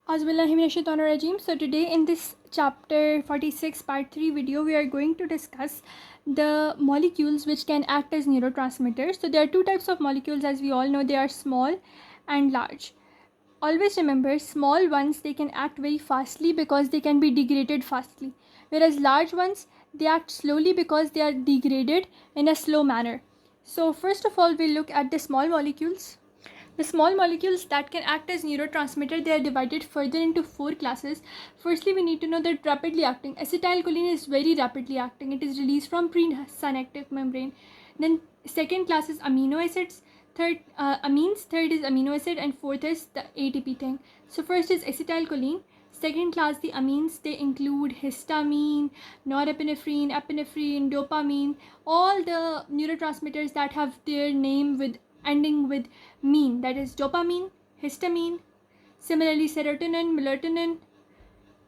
Auzubillahiminash-shaytanir-rajim. So today in this chapter 46 part 3 video we are going to discuss the molecules which can act as neurotransmitters. So there are two types of molecules, as we all know. They are small and large. Always remember, small ones, they can act very fastly because they can be degraded fastly, whereas large ones, they act slowly because they are degraded in a slow manner. So first of all, we'll look at the small molecules. The small molecules that can act as neurotransmitter, they are divided further into four classes. Firstly, we need to know that rapidly acting. Acetylcholine is very rapidly acting. It is released from presynaptic membrane. Then second class is amino acids. Third, amines. Third is amino acid, and fourth is the ATP thing. So first is acetylcholine. Second class, the amines, they include histamine, norepinephrine, epinephrine, dopamine, all the neurotransmitters that have their name with ending with mine, that is dopamine, histamine, similarly serotonin, melatonin,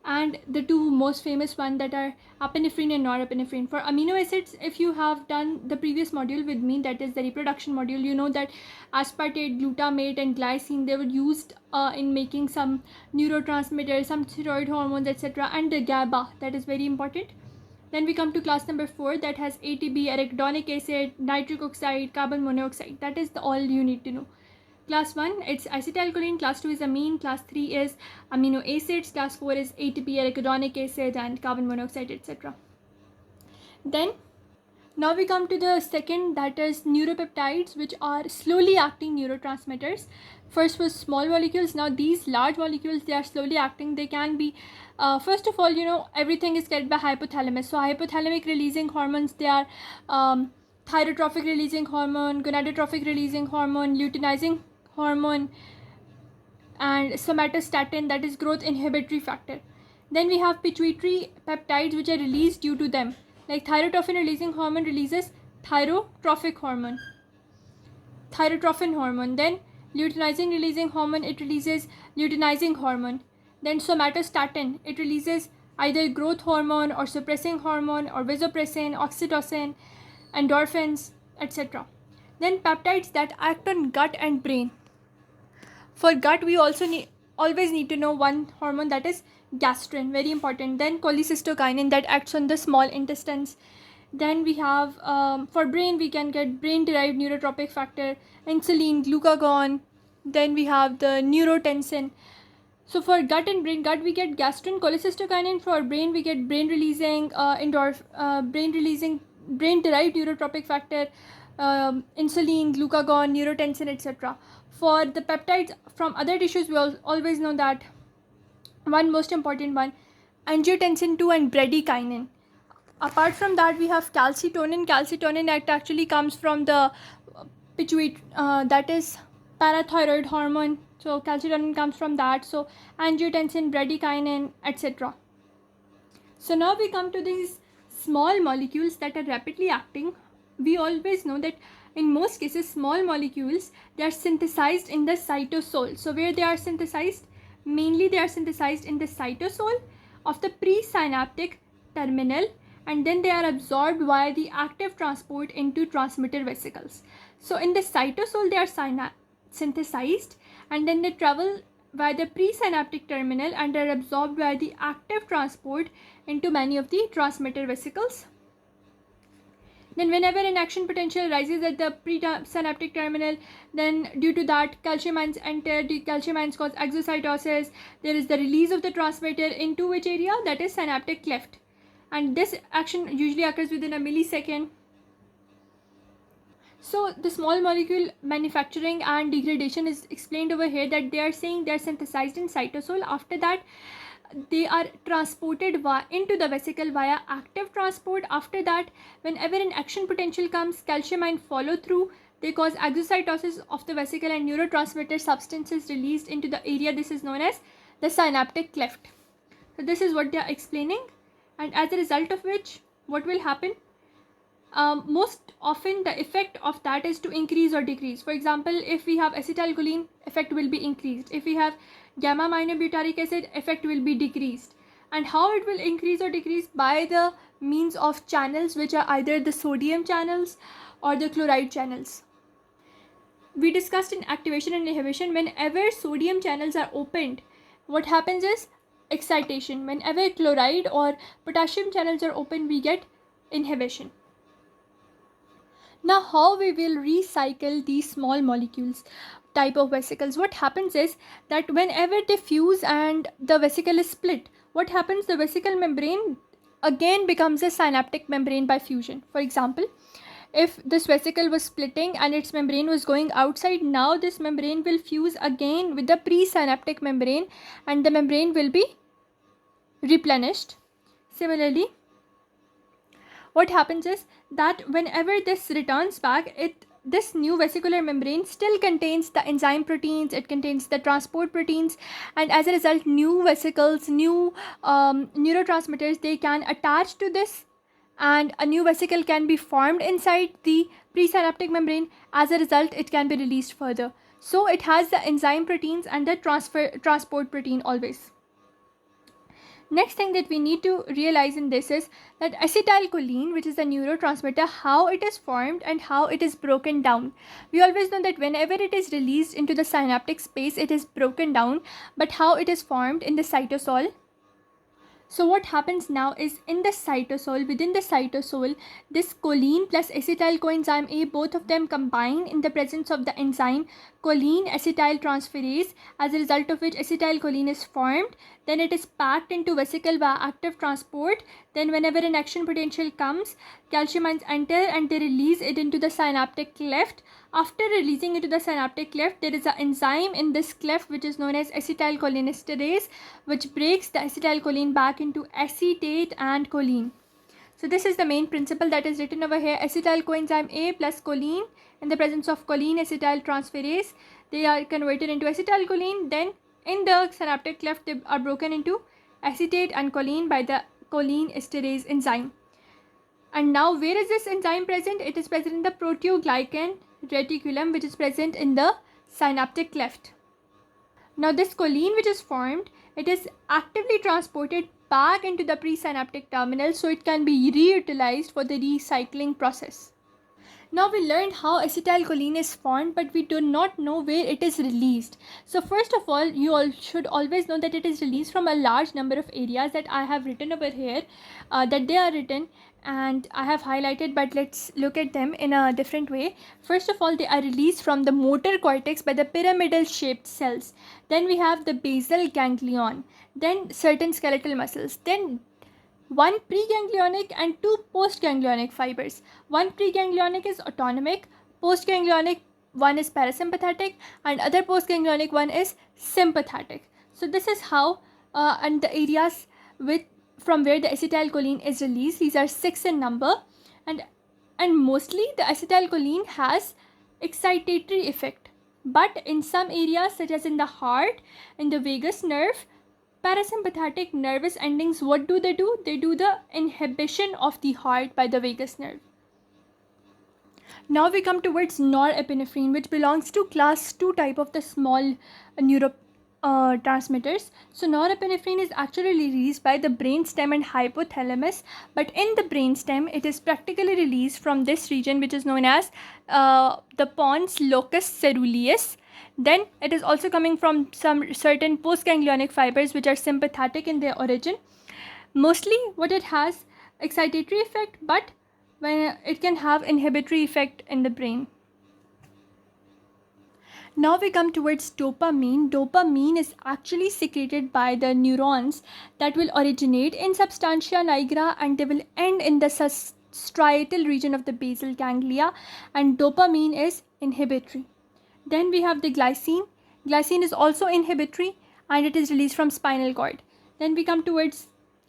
and the two most famous ones that are epinephrine and norepinephrine. For amino acids, if you have done the previous module with me, that is the reproduction module, you know that aspartate, glutamate, and glycine, they were used in making some neurotransmitters, some thyroid hormones, etc., and the GABA, that is very important. Then we come to class number 4, that has ATP, arachidonic acid, nitric oxide, carbon monoxide. That is all you need to know. Class 1, it's acetylcholine. Class 2 is amine. Class 3 is amino acids. Class 4 is ATP, arachidonic acid, and carbon monoxide, etc. Then now we come to the second, that is neuropeptides, which are slowly acting neurotransmitters. First was small molecules. Now these large molecules, they are slowly acting. They can be, first of all, you know, everything is carried by hypothalamus. So hypothalamic releasing hormones, they are thyrotrophic releasing hormone, gonadotrophic releasing hormone, luteinizing hormone, and somatostatin, that is growth inhibitory factor. Then we have pituitary peptides which are released due to them. Like thyrotrophin releasing hormone releases thyrotrophic hormone, thyrotrophin hormone. Then luteinizing releasing hormone, it releases luteinizing hormone. Then somatostatin, it releases either growth hormone or suppressing hormone or vasopressin, oxytocin, endorphins, etc. Then peptides that act on gut and brain. For gut, we also always need to know one hormone, that is gastrin, very important. Then cholecystokinin, that acts on the small intestines. Then we have, for brain, we can get brain derived neurotropic factor, insulin, glucagon. Then we have the neurotensin. So for gut and brain, gut we get gastrin, cholecystokinin. For brain, we get brain releasing brain derived neurotropic factor, insulin, glucagon, neurotensin, etc. For the peptides from other tissues, we always know that one most important one, angiotensin 2 and bradykinin. Apart from that, we have calcitonin. Calcitonin actually comes from the pituitary, that is parathyroid hormone. So calcitonin comes from that. So angiotensin, bradykinin, etc. So now we come to these small molecules that are rapidly acting. We always know that in most cases, small molecules, they are synthesized in the cytosol. So where they are synthesized? Mainly they are synthesized in the cytosol of the presynaptic terminal, and then they are absorbed via the active transport into transmitter vesicles. So in the cytosol, they are synthesized, and then they travel via the presynaptic terminal and are absorbed by the active transport into many of the transmitter vesicles. Then whenever an action potential rises at the presynaptic terminal, then due to that, calcium ions enter. The calcium ions cause exocytosis. There is the release of the transmitter into which area? That is synaptic cleft. And this action usually occurs within a millisecond. So the small molecule manufacturing and degradation is explained over here, that they are saying they are synthesized in cytosol. After that, they are transported into the vesicle via active transport. After that, whenever an action potential comes, calcium ion follow through. They cause exocytosis of the vesicle and neurotransmitter substances released into the area. This is known as the synaptic cleft. So this is what they are explaining, and as a result of which, what will happen? Most often the effect of that is to increase or decrease. For example, if we have acetylcholine, effect will be increased. If we have gamma aminobutyric acid, effect will be decreased. And how it will increase or decrease? By the means of channels which are either the sodium channels or the chloride channels. We discussed in activation and inhibition, whenever sodium channels are opened, what happens is excitation. Whenever chloride or potassium channels are open, we get inhibition. Now, how we will recycle these small molecules type of vesicles? What happens is that whenever they fuse and the vesicle is split, what happens? The vesicle membrane again becomes a synaptic membrane by fusion. For example, if this vesicle was splitting and its membrane was going outside, now this membrane will fuse again with the presynaptic membrane and the membrane will be replenished. Similarly, what happens is that whenever this returns back, this new vesicular membrane still contains the enzyme proteins, it contains the transport proteins, and as a result, new vesicles, new neurotransmitters, they can attach to this, and a new vesicle can be formed inside the presynaptic membrane. As a result, it can be released further. So it has the enzyme proteins and the transport protein always. Next thing that we need to realize in this is that acetylcholine, which is the neurotransmitter, how it is formed and how it is broken down. We always know that whenever it is released into the synaptic space, it is broken down, but how it is formed in the cytosol. So what happens now is in the cytosol, within the cytosol, this choline plus acetyl coenzyme A, both of them combine in the presence of the enzyme choline acetyl transferase, as a result of which acetylcholine is formed. Then it is packed into vesicle by active transport. Then whenever an action potential comes, calcium ions enter and they release it into the synaptic cleft. After releasing it to the synaptic cleft, there is an enzyme in this cleft which is known as acetylcholinesterase, which breaks the acetylcholine back into acetate and choline. So this is the main principle that is written over here. Acetyl coenzyme A plus choline, in the presence of choline acetyl transferase, they are converted into acetylcholine. Then in the synaptic cleft, they are broken into acetate and choline by the cholinesterase enzyme. And now where is this enzyme present? It is present in the proteoglycan reticulum, which is present in the synaptic cleft. Now this choline which is formed, it is actively transported back into the presynaptic terminal so it can be reutilized for the recycling process. Now we learned how acetylcholine is formed, but we do not know where it is released. So first of all, you all should always know that it is released from a large number of areas that I have written over here, that they are written and I have highlighted, but let's look at them in a different way. First of all, they are released from the motor cortex by the pyramidal shaped cells. Then we have the basal ganglion, then certain skeletal muscles, then one preganglionic and two postganglionic fibers. One preganglionic is autonomic, postganglionic one is parasympathetic, and other postganglionic one is sympathetic. So this is how and the areas from where the acetylcholine is released. These are 6 in number, and mostly the acetylcholine has excitatory effect. But in some areas, such as in the heart, in the vagus nerve, parasympathetic nervous endings, what do? They do the inhibition of the heart by the vagus nerve. Now we come towards norepinephrine, which belongs to class 2 type of the small neurotransmitters. So norepinephrine is actually released by the brainstem and hypothalamus, but in the brainstem it is practically released from this region which is known as the pons locus ceruleus. Then it is also coming from some certain postganglionic fibers which are sympathetic in their origin. Mostly what it has excitatory effect, but when it can have inhibitory effect in the brain. Now we come towards dopamine. Dopamine is actually secreted by the neurons that will originate in substantia nigra and they will end in the striatal region of the basal ganglia, and dopamine is inhibitory. Then we have the glycine. Glycine is also inhibitory and it is released from spinal cord. Then we come towards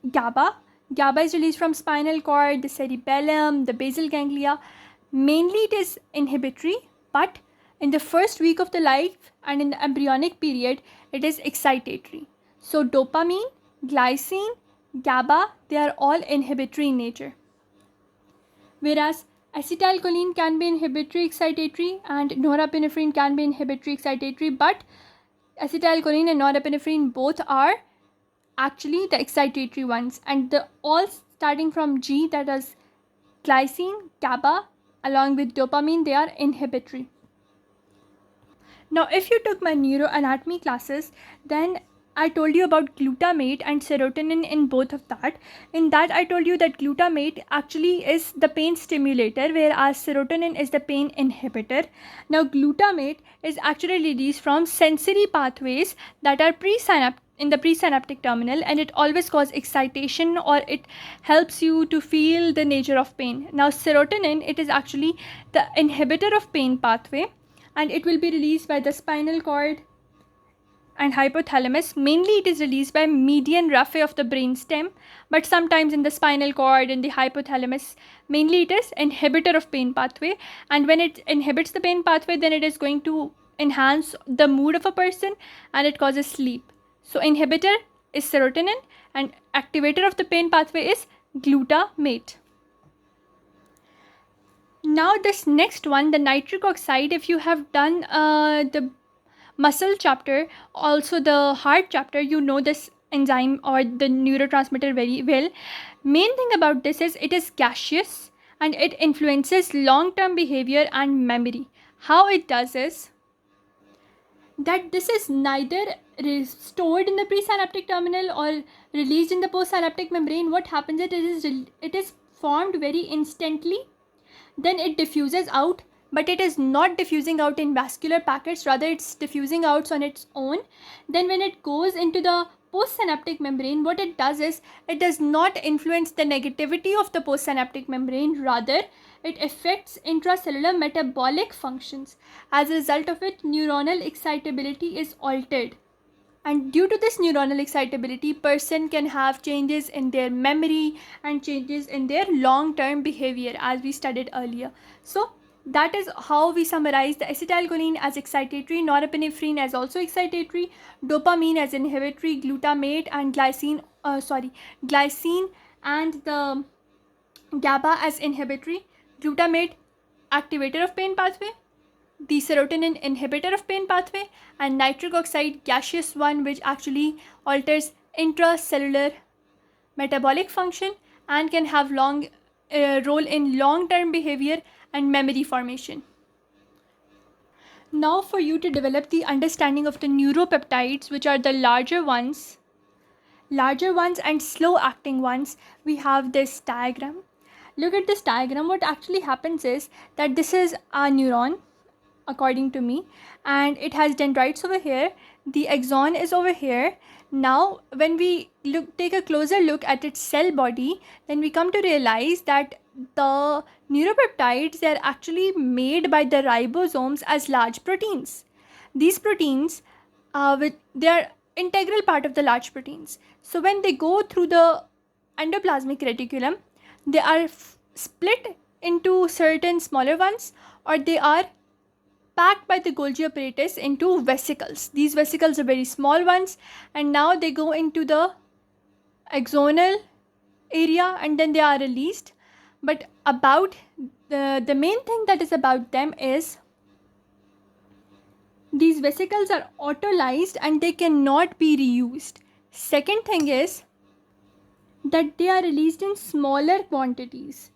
GABA. GABA is released from spinal cord, the cerebellum, the basal ganglia. Mainly it is inhibitory, but in the first week of the life and in the embryonic period, it is excitatory. So dopamine, glycine, GABA, they are all inhibitory in nature. Whereas acetylcholine can be inhibitory excitatory and norepinephrine can be inhibitory excitatory, but acetylcholine and norepinephrine both are actually the excitatory ones, and the all starting from G, that is glycine, GABA along with dopamine, they are inhibitory. Now if you took my neuroanatomy classes, then I told you about glutamate and serotonin in both of that. In that, I told you that glutamate actually is the pain stimulator, whereas serotonin is the pain inhibitor. Now, glutamate is actually released from sensory pathways that are in the presynaptic terminal, and it always causes excitation, or it helps you to feel the nature of pain. Now, serotonin, it is actually the inhibitor of pain pathway, and it will be released by the spinal cord and hypothalamus. Mainly it is released by median raphe of the brainstem, but sometimes in the spinal cord and the hypothalamus. Mainly it is inhibitor of pain pathway, and when it inhibits the pain pathway, then it is going to enhance the mood of a person and it causes sleep. So inhibitor is serotonin and activator of the pain pathway is glutamate. Now this next one, the nitric oxide, if you have done the muscle chapter, also the heart chapter, you know this enzyme or the neurotransmitter very well. Main thing about this is it is gaseous and it influences long-term behavior and memory. How it does is that this is neither stored in the presynaptic terminal or released in the postsynaptic membrane. What happens is it is formed very instantly, then it diffuses out, but it is not diffusing out in vascular packets, rather it's diffusing out on its own. Then when it goes into the postsynaptic membrane, what it does is it does not influence the negativity of the postsynaptic membrane, rather it affects intracellular metabolic functions. As a result of it, neuronal excitability is altered, and due to this neuronal excitability, person can have changes in their memory and changes in their long-term behavior, as we studied earlier. So that is how we summarize the acetylcholine as excitatory, norepinephrine as also excitatory, dopamine as inhibitory, glutamate and glycine and the GABA as inhibitory, glutamate activator of pain pathway, the serotonin inhibitor of pain pathway, and nitric oxide gaseous one, which actually alters intracellular metabolic function and can have long role in long-term behavior and memory formation. Now for you to develop the understanding of the neuropeptides, which are the larger ones and slow acting ones, we have this diagram. Look at this diagram. What actually happens is that this is a neuron, according to me, and it has dendrites over here, the axon is over here. Now when we take a closer look at its cell body, then we come to realize that the neuropeptides, they are actually made by the ribosomes as large proteins. These proteins they are integral part of the large proteins. So when they go through the endoplasmic reticulum, they are split into certain smaller ones, or they are packed by the Golgi apparatus into vesicles. These vesicles are very small ones, and now they go into the axonal area and then they are released. But about the main thing that is about them is these vesicles are autolyzed and they cannot be reused. Second thing is that they are released in smaller quantities.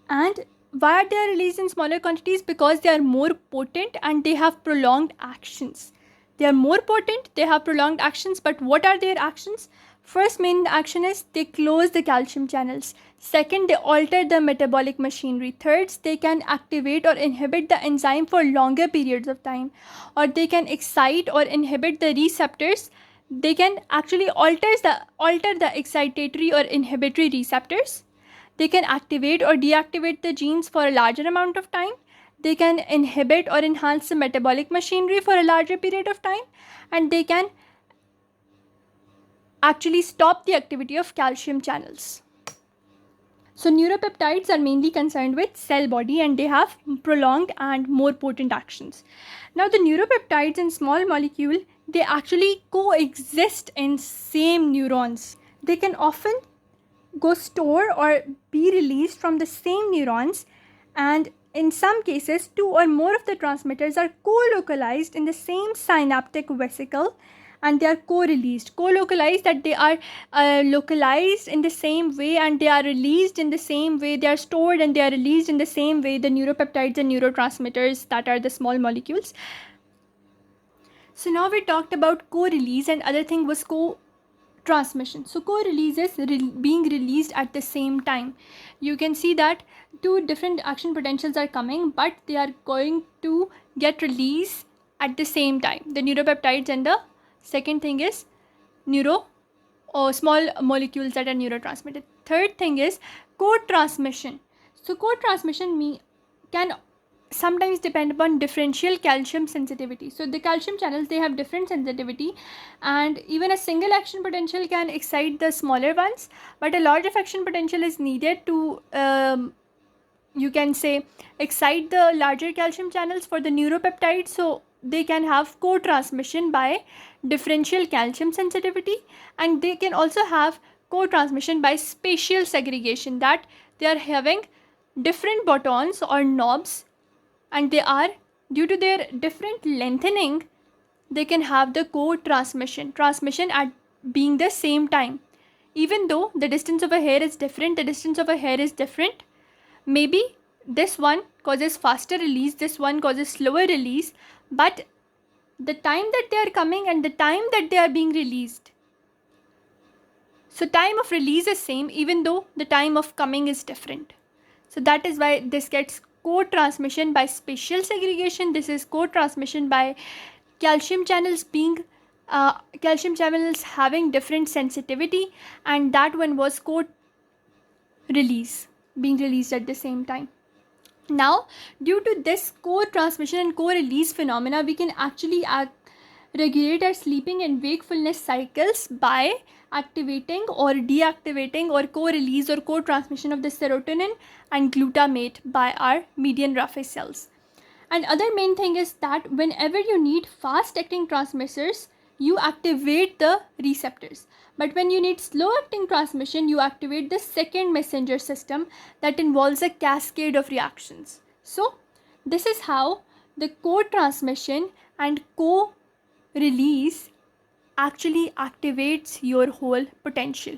And why are they released in smaller quantities? Because they are more potent and they have prolonged actions. They are more potent, they have prolonged actions, but what are their actions? First main action is they close the calcium channels. Second, they alter the metabolic machinery. Third, they can activate or inhibit the enzyme for longer periods of time, or they can excite or inhibit the receptors. They can actually alter the excitatory or inhibitory receptors. They can activate or deactivate the genes for a larger amount of time. They can inhibit or enhance the metabolic machinery for a larger period of time, and they can actually stop the activity of calcium channels. So neuropeptides are mainly concerned with cell body and they have prolonged and more potent actions. Now the neuropeptides in small molecule, they actually coexist in same neurons. They can often go store or be released from the same neurons, and in some cases 2 or more of the transmitters are co-localized in the same synaptic vesicle and they are co-released. Co-localized, that they are localized in the same way and they are released in the same way. They are stored and they are released in the same way, the neuropeptides and neurotransmitters that are the small molecules. So now we talked about co-release, and other thing was co-transmission. So co-release is being released at the same time. You can see that two different action potentials are coming, but they are going to get released at the same time. The neuropeptides, and the second thing is neuro or small molecules that are neurotransmitted. Third thing is co-transmission. So co-transmission can sometimes depend upon differential calcium sensitivity. So the calcium channels, they have different sensitivity, and even a single action potential can excite the smaller ones, but a large of action potential is needed to you can say excite the larger calcium channels for the neuropeptides, so they can have co-transmission by differential calcium sensitivity, and they can also have co-transmission by spatial segregation, that they are having different buttons or knobs, and they are, due to their different lengthening, they can have the transmission at being the same time. Even though the distance of a hair is different, maybe this one causes faster release, this one causes slower release, but the time that they are coming and the time that they are being released, so time of release is same even though the time of coming is different. So that is why this gets co-transmission by spatial segregation. This is co-transmission by calcium channels having different sensitivity, and that one was co-release, being released at the same time. Now, due to this co-transmission and co-release phenomena, we can actually regulate our sleeping and wakefulness cycles by activating or deactivating or co-release or co-transmission of the serotonin and glutamate by our median Raphe cells. And other main thing is that whenever you need fast acting transmitters, you activate the receptors. But when you need slow acting transmission, you activate the second messenger system that involves a cascade of reactions. So this is how the co-transmission and co-release actually activates your whole potential.